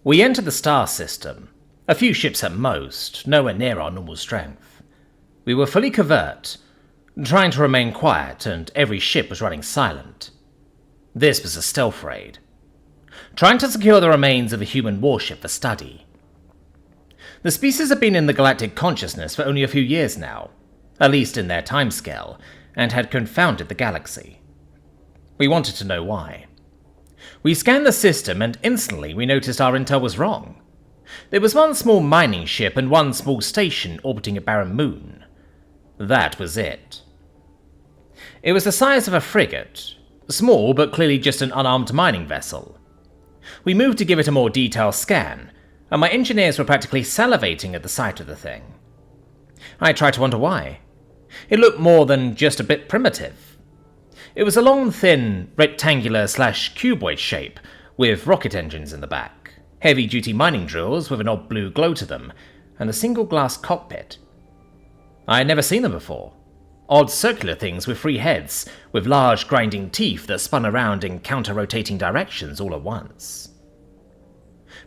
We entered the star system, a few ships at most, nowhere near our normal strength. We were fully covert, trying to remain quiet, and every ship was running silent. This was a stealth raid, trying to secure the remains of a human warship for study. The species had been in the galactic consciousness for only a few years now, at least in their timescale, and had confounded the galaxy. We wanted to know why. We scanned the system, and instantly we noticed our intel was wrong. There was one small mining ship and one small station orbiting a barren moon. That was it. It was the size of a frigate, small but clearly just an unarmed mining vessel. We moved to give it a more detailed scan, and my engineers were practically salivating at the sight of the thing. I tried to wonder why. It looked more than just a bit primitive. It was a long, thin, rectangular/cuboid shape with rocket engines in the back, heavy-duty mining drills with an odd blue glow to them, and a single glass cockpit. I had never seen them before. Odd circular things with 3 heads, with large grinding teeth that spun around in counter-rotating directions all at once.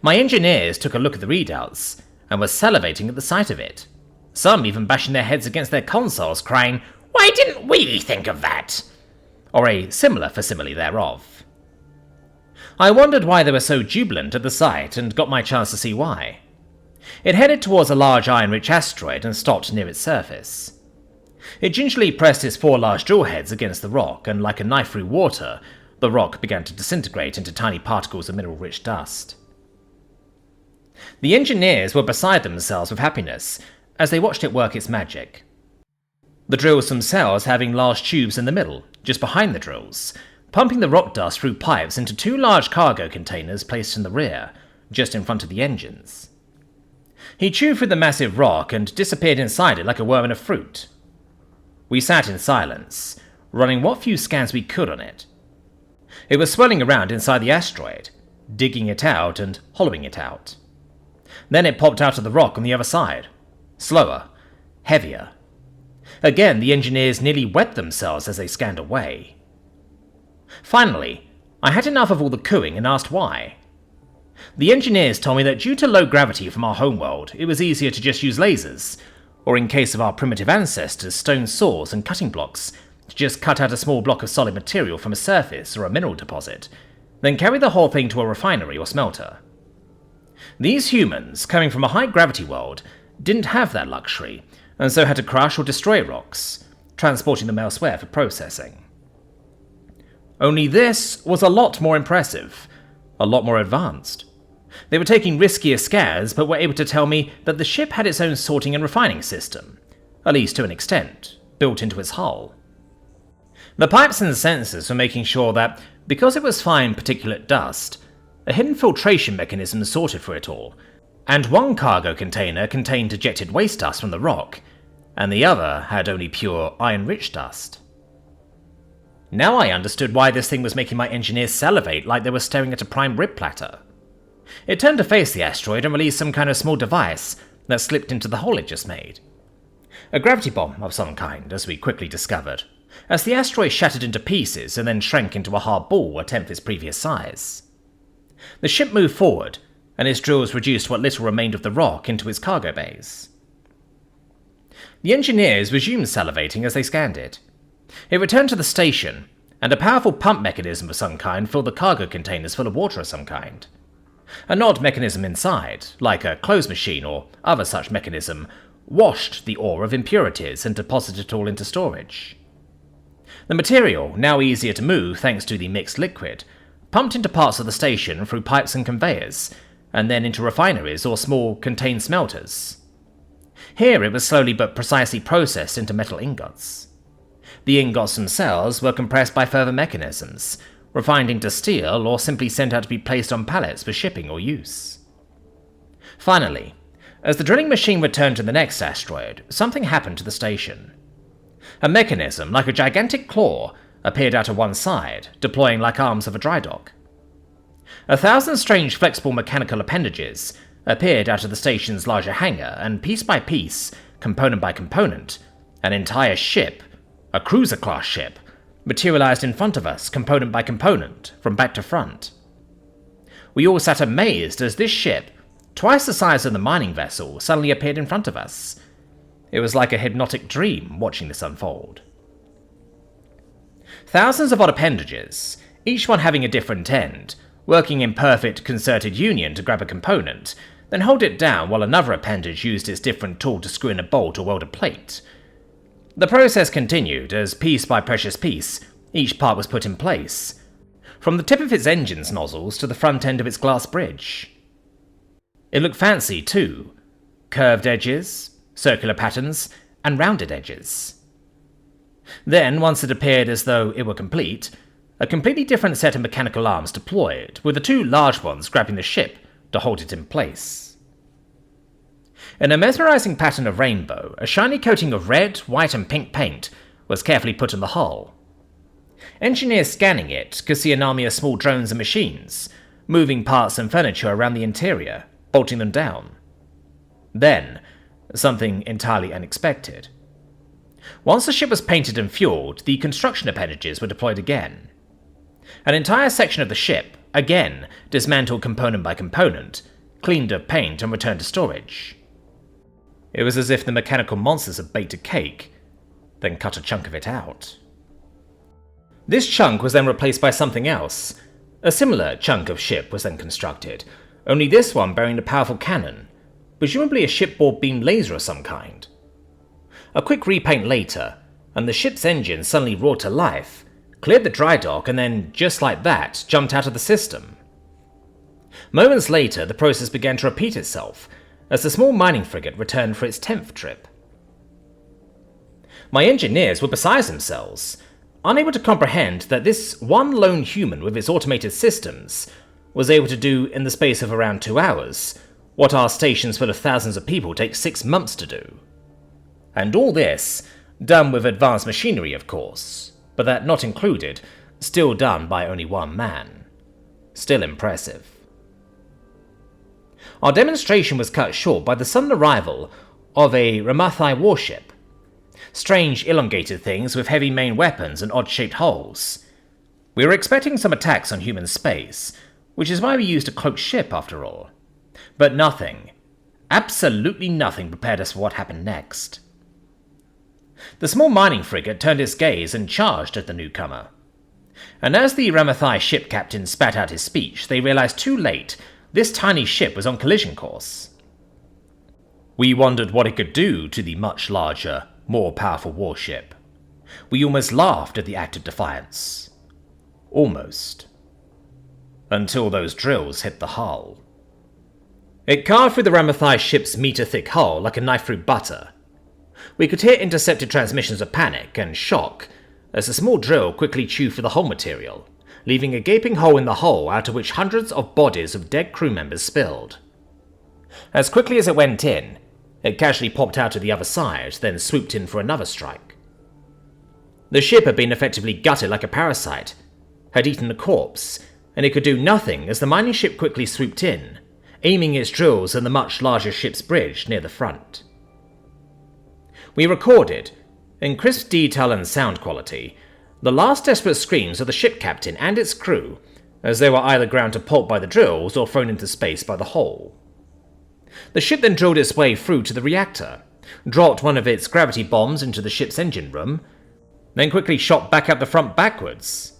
My engineers took a look at the readouts, and were salivating at the sight of it. Some even bashing their heads against their consoles, crying, "Why didn't we think of that?" Or a similar facsimile thereof. I wondered why they were so jubilant at the sight, and got my chance to see why. It headed towards a large iron-rich asteroid and stopped near its surface. It gingerly pressed its 4 large drill heads against the rock, and like a knife through water, the rock began to disintegrate into tiny particles of mineral-rich dust. The engineers were beside themselves with happiness as they watched it work its magic. The drills themselves having large tubes in the middle, just behind the drills, pumping the rock dust through pipes into 2 large cargo containers placed in the rear, just in front of the engines. He chewed through the massive rock and disappeared inside it like a worm in a fruit. We sat in silence, running what few scans we could on it. It was swirling around inside the asteroid, digging it out and hollowing it out. Then it popped out of the rock on the other side, slower, heavier. Again, the engineers nearly wet themselves as they scanned away. Finally, I had enough of all the cooing and asked why. The engineers told me that due to low gravity from our homeworld, it was easier to just use lasers, or in case of our primitive ancestors, stone saws and cutting blocks, to just cut out a small block of solid material from a surface or a mineral deposit, then carry the whole thing to a refinery or smelter. These humans, coming from a high-gravity world, didn't have that luxury, and so had to crush or destroy rocks, transporting them elsewhere for processing. Only this was a lot more impressive, a lot more advanced. They were taking riskier scares, but were able to tell me that the ship had its own sorting and refining system, at least to an extent, built into its hull. The pipes and sensors were making sure that, because it was fine particulate dust, a hidden filtration mechanism sorted for it all, and one cargo container contained ejected waste dust from the rock, and the other had only pure iron-rich dust. Now I understood why this thing was making my engineers salivate like they were staring at a prime rib platter. It turned to face the asteroid and released some kind of small device that slipped into the hole it just made. A gravity bomb of some kind, as we quickly discovered, as the asteroid shattered into pieces and then shrank into a hard ball 1/10 its previous size. The ship moved forward, and its drills reduced what little remained of the rock into its cargo bays. The engineers resumed salivating as they scanned it. It returned to the station, and a powerful pump mechanism of some kind filled the cargo containers full of water of some kind. An odd mechanism inside, like a clothes machine or other such mechanism, washed the ore of impurities and deposited it all into storage. The material, now easier to move thanks to the mixed liquid, pumped into parts of the station through pipes and conveyors, and then into refineries or small contained smelters. Here it was slowly but precisely processed into metal ingots. The ingots themselves were compressed by further mechanisms, refined into steel or simply sent out to be placed on pallets for shipping or use. Finally, as the drilling machine returned to the next asteroid, something happened to the station. A mechanism, like a gigantic claw, appeared out of one side, deploying like arms of a dry dock. 1,000 strange flexible mechanical appendages appeared out of the station's larger hangar, and piece by piece, component by component, an entire ship, a cruiser-class ship, materialized in front of us, component by component, from back to front. We all sat amazed as this ship, twice the size of the mining vessel, suddenly appeared in front of us. It was like a hypnotic dream watching this unfold. Thousands of odd appendages, each one having a different end, working in perfect concerted union to grab a component, then hold it down while another appendage used its different tool to screw in a bolt or weld a plate. The process continued as, piece by precious piece, each part was put in place, from the tip of its engine's nozzles to the front end of its glass bridge. It looked fancy too. Curved edges, circular patterns, and rounded edges. Then, once it appeared as though it were complete, a completely different set of mechanical arms deployed, with the two large ones grabbing the ship to hold it in place. In a mesmerizing pattern of rainbow, a shiny coating of red, white, and pink paint was carefully put on the hull. Engineers scanning it could see an army of small drones and machines, moving parts and furniture around the interior, bolting them down. Then, something entirely unexpected. Once the ship was painted and fueled, the construction appendages were deployed again. An entire section of the ship, again dismantled component by component, cleaned of paint and returned to storage. It was as if the mechanical monsters had baked a cake, then cut a chunk of it out. This chunk was then replaced by something else. A similar chunk of ship was then constructed, only this one bearing a powerful cannon, presumably a shipboard beam laser of some kind. A quick repaint later, and the ship's engine suddenly roared to life, cleared the dry dock, and then, just like that, jumped out of the system. Moments later, the process began to repeat itself, as the small mining frigate returned for its 10th trip. My engineers were beside themselves, unable to comprehend that this one lone human with its automated systems was able to do in the space of around 2 hours what our stations full of thousands of people take 6 months to do. And all this, done with advanced machinery of course, but that not included, still done by only one man. Still impressive. Our demonstration was cut short by the sudden arrival of a Ramathai warship. Strange elongated things with heavy main weapons and odd-shaped hulls. We were expecting some attacks on human space, which is why we used a cloaked ship after all. But nothing, absolutely nothing prepared us for what happened next. The small mining frigate turned its gaze and charged at the newcomer. And as the Ramathai ship captain spat out his speech, they realized too late this tiny ship was on collision course. We wondered what it could do to the much larger, more powerful warship. We almost laughed at the act of defiance. Almost. Until those drills hit the hull. It carved through the Ramathai ship's meter-thick hull like a knife through butter. We could hear intercepted transmissions of panic and shock as the small drill quickly chewed through the hull material, leaving a gaping hole in the hull out of which hundreds of bodies of dead crew members spilled. As quickly as it went in, it casually popped out to the other side, then swooped in for another strike. The ship had been effectively gutted like a parasite, had eaten a corpse, and it could do nothing as the mining ship quickly swooped in, aiming its drills at the much larger ship's bridge near the front. We recorded, in crisp detail and sound quality, the last desperate screams of the ship captain and its crew as they were either ground to pulp by the drills or thrown into space by the hole. The ship then drilled its way through to the reactor, dropped one of its gravity bombs into the ship's engine room, then quickly shot back out the front backwards.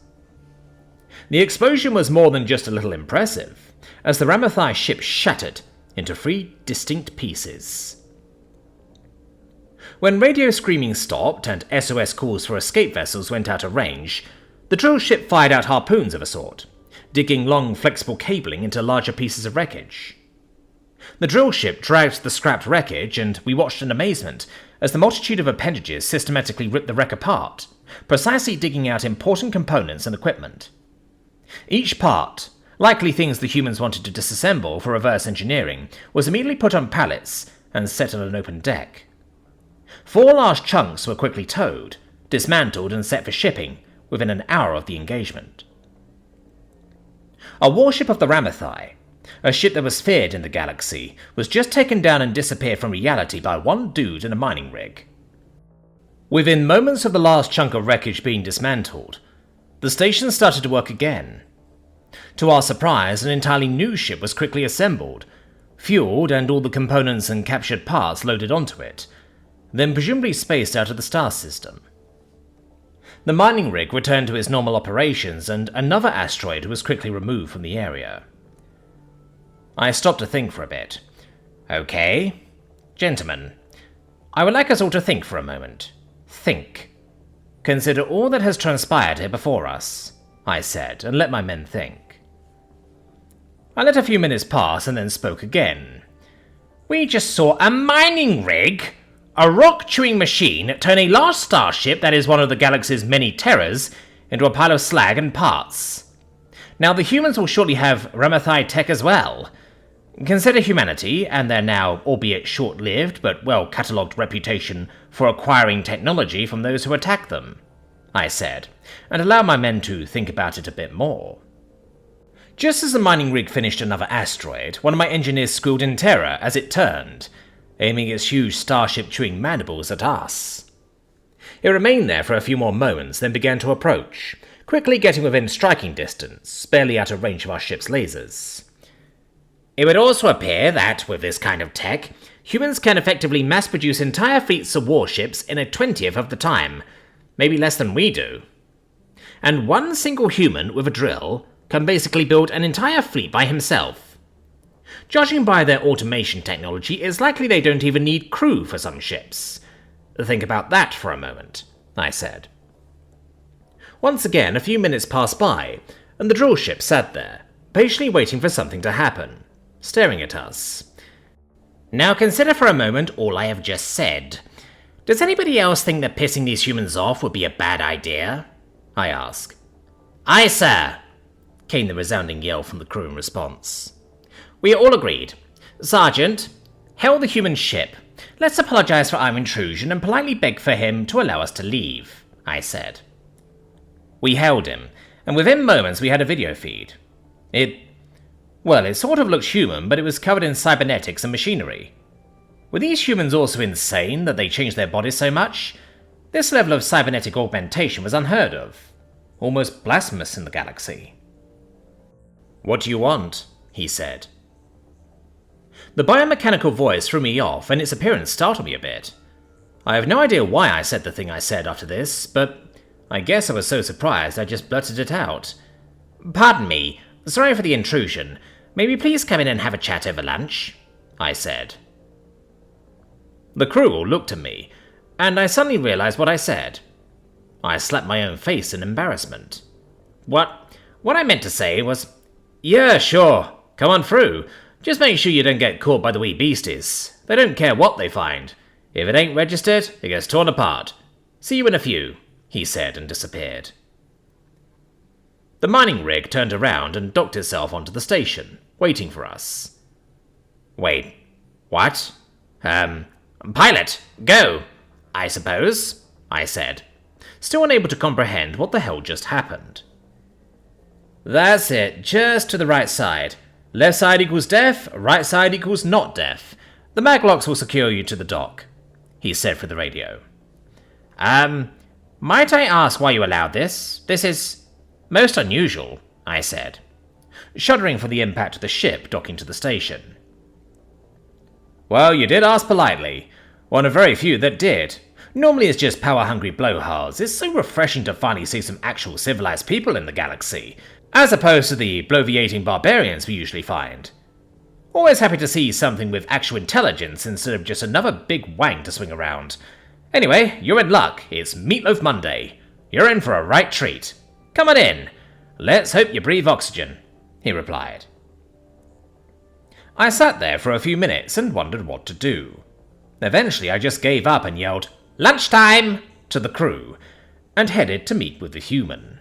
The explosion was more than just a little impressive, as the Ramathai ship shattered into 3 distinct pieces. When radio screaming stopped and SOS calls for escape vessels went out of range, the drill ship fired out harpoons of a sort, digging long flexible cabling into larger pieces of wreckage. The drill ship dragged the scrapped wreckage, and we watched in amazement as the multitude of appendages systematically ripped the wreck apart, precisely digging out important components and equipment. Each part, likely things the humans wanted to disassemble for reverse engineering, was immediately put on pallets and set on an open deck. 4 large chunks were quickly towed, dismantled and set for shipping within an hour of the engagement. A warship of the Ramathai, a ship that was feared in the galaxy, was just taken down and disappeared from reality by one dude in a mining rig. Within moments of the last chunk of wreckage being dismantled, the station started to work again. To our surprise, an entirely new ship was quickly assembled, fueled and all the components and captured parts loaded onto it, then presumably spaced out of the star system. The mining rig returned to its normal operations and another asteroid was quickly removed from the area. I stopped to think for a bit. Okay, gentlemen, I would like us all to think for a moment. Think. Consider all that has transpired here before us, I said, and let my men think. I let a few minutes pass and then spoke again. We just saw a mining rig, a rock-chewing machine, turn a large starship that is one of the galaxy's many terrors into a pile of slag and parts. Now the humans will shortly have Ramathai tech as well. Consider humanity and their now, albeit short-lived but well-catalogued reputation for acquiring technology from those who attack them, I said, and allow my men to think about it a bit more. Just as the mining rig finished another asteroid, one of my engineers squealed in terror as it turned, aiming its huge starship-chewing mandibles at us. It remained there for a few more moments, then began to approach, quickly getting within striking distance, barely out of range of our ship's lasers. It would also appear that, with this kind of tech, humans can effectively mass-produce entire fleets of warships in a 20th of the time, maybe less than we do. And one single human with a drill can basically build an entire fleet by himself. Judging by their automation technology, it's likely they don't even need crew for some ships. Think about that for a moment, I said. Once again, a few minutes passed by, and the drill ship sat there, patiently waiting for something to happen, staring at us. Now consider for a moment all I have just said. Does anybody else think that pissing these humans off would be a bad idea? I asked. Aye, sir, came the resounding yell from the crew in response. We all agreed. Sergeant, hail the human ship. Let's apologize for our intrusion and politely beg for him to allow us to leave, I said. We hailed him, and within moments we had a video feed. It sort of looked human, but it was covered in cybernetics and machinery. Were these humans also insane that they changed their bodies so much? This level of cybernetic augmentation was unheard of, almost blasphemous in the galaxy. What do you want? He said. The biomechanical voice threw me off, and its appearance startled me a bit. I have no idea why I said the thing I said after this, but I guess I was so surprised I just blurted it out. Pardon me, sorry for the intrusion. May we please come in and have a chat over lunch? I said. The crew all looked at me, and I suddenly realized what I said. I slapped my own face in embarrassment. What I meant to say was, yeah, sure, come on through. Just make sure you don't get caught by the wee beasties. They don't care what they find. If it ain't registered, it gets torn apart. See you in a few, he said and disappeared. The mining rig turned around and docked itself onto the station, waiting for us. Wait, what? Pilot, go, I suppose, I said, still unable to comprehend what the hell just happened. That's it, just to the right side. Left side equals deaf, right side equals not deaf. The maglocks will secure you to the dock, he said through the radio. Might I ask why you allowed this? This is most unusual, I said, shuddering for the impact of the ship docking to the station. Well, you did ask politely. One of very few that did. Normally it's just power-hungry blowhards. It's so refreshing to finally see some actual civilized people in the galaxy, as opposed to the bloviating barbarians we usually find. Always happy to see something with actual intelligence instead of just another big wang to swing around. Anyway, you're in luck. It's Meatloaf Monday. You're in for a right treat. Come on in. Let's hope you breathe oxygen, he replied. I sat there for a few minutes and wondered what to do. Eventually I just gave up and yelled, "Lunchtime!" to the crew, and headed to meet with the human.